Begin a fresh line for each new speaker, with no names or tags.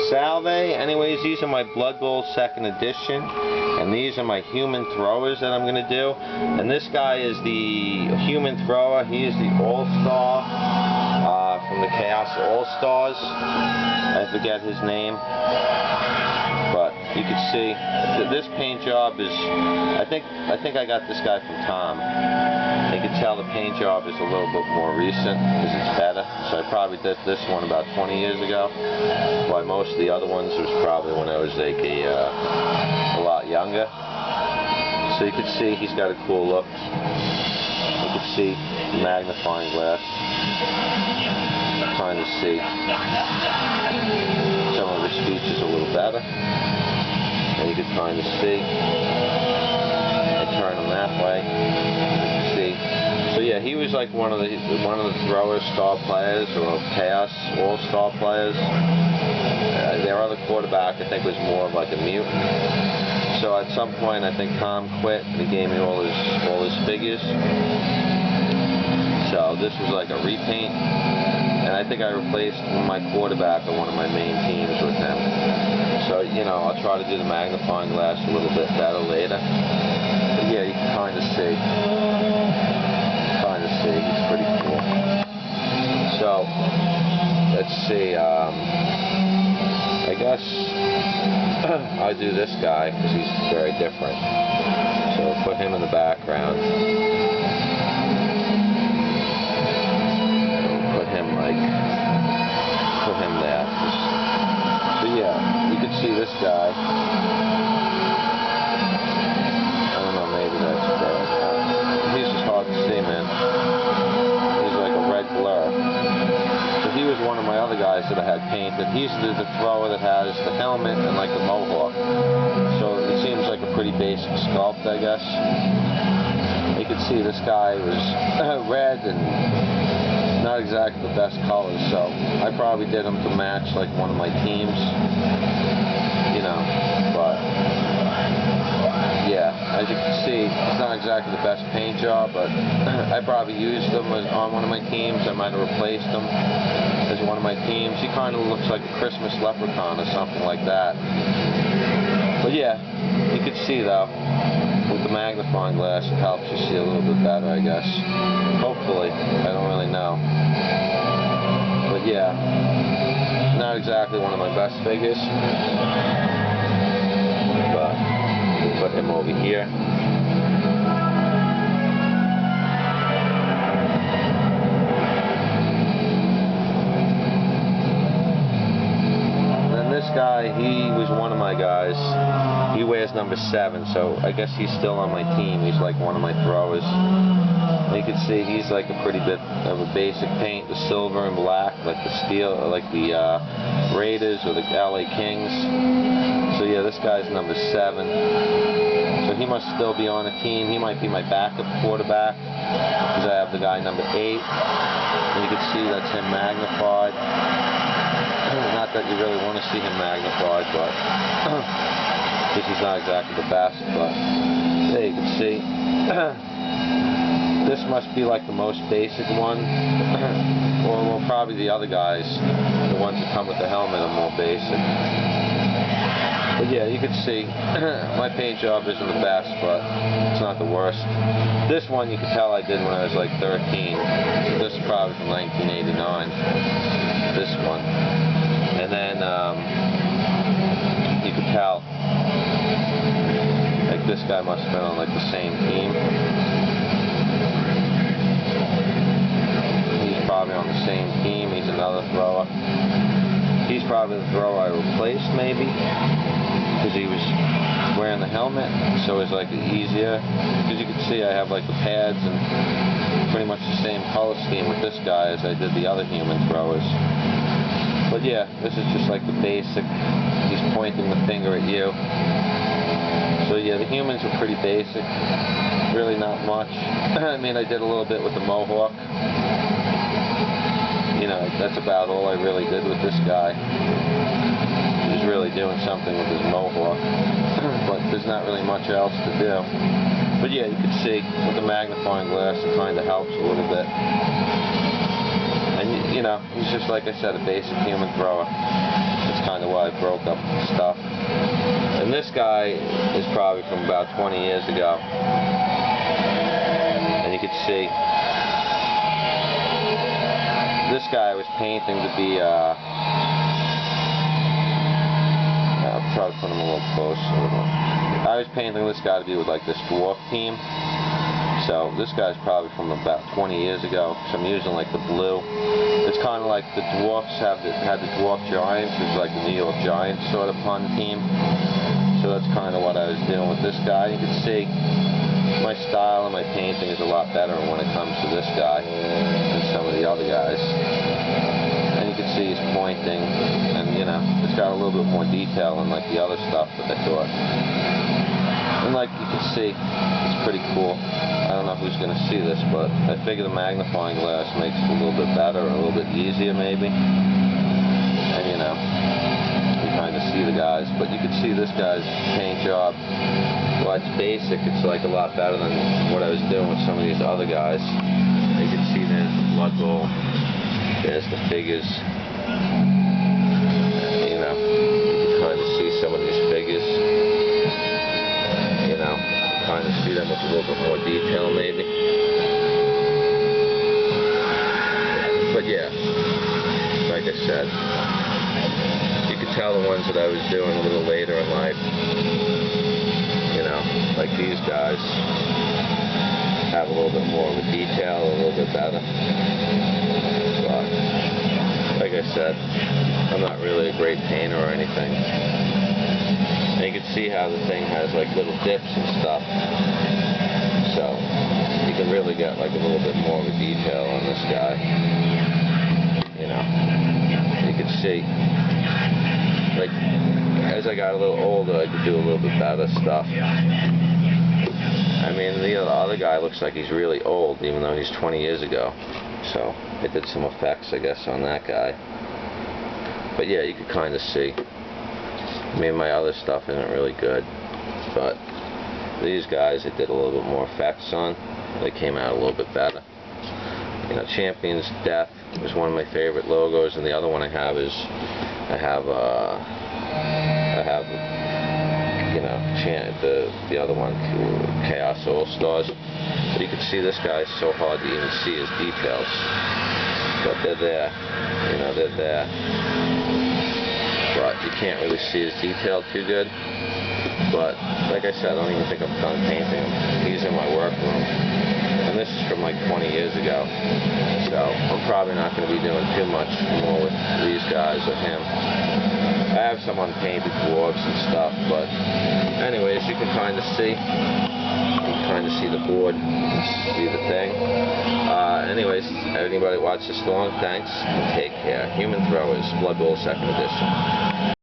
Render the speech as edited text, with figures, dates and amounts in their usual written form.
salve. Anyways, these are my Blood Bowl 2nd edition, and these are my human throwers that I'm going to do. And this guy is the human thrower. He is the All-Star from the Chaos All-Stars. I forget his name, but you can see this paint job is, I think I got this guy from Tom. You can tell the paint job is a little bit more recent because it's better. So I probably did this one about 20 years ago. While most of the other ones was probably when I was like a lot younger. So you can see he's got a cool look. You can see the magnifying glass. Trying to see some of his features a little better. And you can kind of see. I turn him that way. So yeah, he was like one of the throwers, star players, or Chaos All-Star players. Their other quarterback, I think, was more of like a mutant. So at some point, I think Tom quit, and he gave me all his figures. So this was like a repaint, and I think I replaced my quarterback on one of my main teams with him. So you know, I'll try to do the magnifying glass a little bit better later. But yeah, you can kind of see. He's pretty cool. So let's see. I guess I'll do this guy because he's very different. So put him in the background. Put him there. So yeah, you can see this guy. I don't know, maybe that's bad. He's just hard to see, man. He's like a red blur. So he was one of my other guys that I had painted. He's the thrower that has the helmet and like the mohawk. So it seems like a pretty basic sculpt, I guess. You can see this guy was red and not exactly the best colors. So I probably did him to match like one of my teams. You know, but yeah, as you can see, it's not exactly the best paint job, but I probably used them on one of my teams. I might have replaced them as one of my teams. He kind of looks like a Christmas leprechaun or something like that. But yeah, you can see though, with the magnifying glass, it helps you see a little bit better, I guess. Hopefully, I don't really know. But yeah, not exactly one of my best figures. Put him over here. And then this guy, he was one of my guys. He wears number 7, so I guess he's still on my team. He's like one of my throwers. You can see he's like a pretty bit of a basic paint, the silver and black, like the steel, like the Raiders or the LA Kings. So yeah, this guy's number 7. So he must still be on a team. He might be my backup quarterback because I have the guy number 8. And you can see that's him magnified. Not that you really want to see him magnified, but because he's not exactly the best. But there you can see. This must be like the most basic one. Or well, probably the other guys, the ones that come with the helmet, are more basic. But yeah, you can see my paint job isn't the best, but it's not the worst. This one you can tell I did when I was like 13. So this is probably from 1989. This one. And then you can tell like this guy must have been on like the same team. He's probably on the same team. He's another thrower. He's probably the thrower I replaced, maybe, because he was wearing the helmet, so it's like easier. Because you can see I have like the pads and pretty much the same color scheme with this guy as I did the other human throwers. But yeah, this is just like the basic. He's pointing the finger at you. So yeah, the humans are pretty basic. Really not much. I mean, I did a little bit with the mohawk. You know, that's about all I really did with this guy. He's really doing something with his mohawk. But there's not really much else to do. But yeah, you can see with the magnifying glass it kind of helps a little bit. And you know, he's just, like I said, a basic human thrower. That's kind of why I I broke up stuff. And this guy is probably from about 20 years ago. And you can see this guy was painting to be I'll try to put him a little closer. I was painting this guy to be with like this dwarf team. So this guy's probably from about 20 years ago. So I'm using like the blue. It's kind of like the dwarfs had the dwarf giants, which is like the New York Giants sort of pun team. So that's kind of what I was doing with this guy. You can see my style and my painting is a lot better when it comes to this guy than some of the other guys. And you can see he's pointing, and you know, it's got a little bit more detail than like the other stuff that I thought. And like you can see, it's pretty cool. I don't know who's going to see this, but I figure the magnifying glass makes it a little bit better, a little bit easier maybe. And you know, you kind of see the guys, but you can see this guy's paint job. Well, it's basic. It's like a lot better than what I was doing with some of these other guys. You can see there's the blood bowl. There's the figures. You know, you can kind of see some of these figures. You know, kind of see them with a little bit more detail maybe. But yeah, like I said, you could tell the ones that I was doing a little later in life, you know, like these guys have a little bit more of a detail, a little bit better. But like I said, I'm not really a great painter or anything. And you can see how the thing has like little dips and stuff. So you can really get like a little bit more of a detail on this guy. You know, you can see, like, as I got a little older, I could do a little bit better stuff. I mean, the other guy looks like he's really old, even though he's 20 years ago. So I did some effects, I guess, on that guy. But yeah, you could kind of see. I mean, my other stuff isn't really good, but these guys I did a little bit more effects on. They came out a little bit better. You know, Champion's Death was one of my favorite logos, and the other one I have is you know, the other one, Chaos All Stars. But you can see this guy's so hard to even see his details, but they're there. You know, they're there. But you can't really see his detail too good. But like I said, I don't even think I'm done painting him. He's in my workroom, and this is from like 20 years ago. So I'm probably not going to be doing too much more with these guys or him. I have some unpainted dwarves and stuff, but anyways, you can kind of see. You can kind of see the board, see the thing. Anyways, anybody watch this long, thanks, and take care. Human Throwers, Blood Bowl 2nd edition.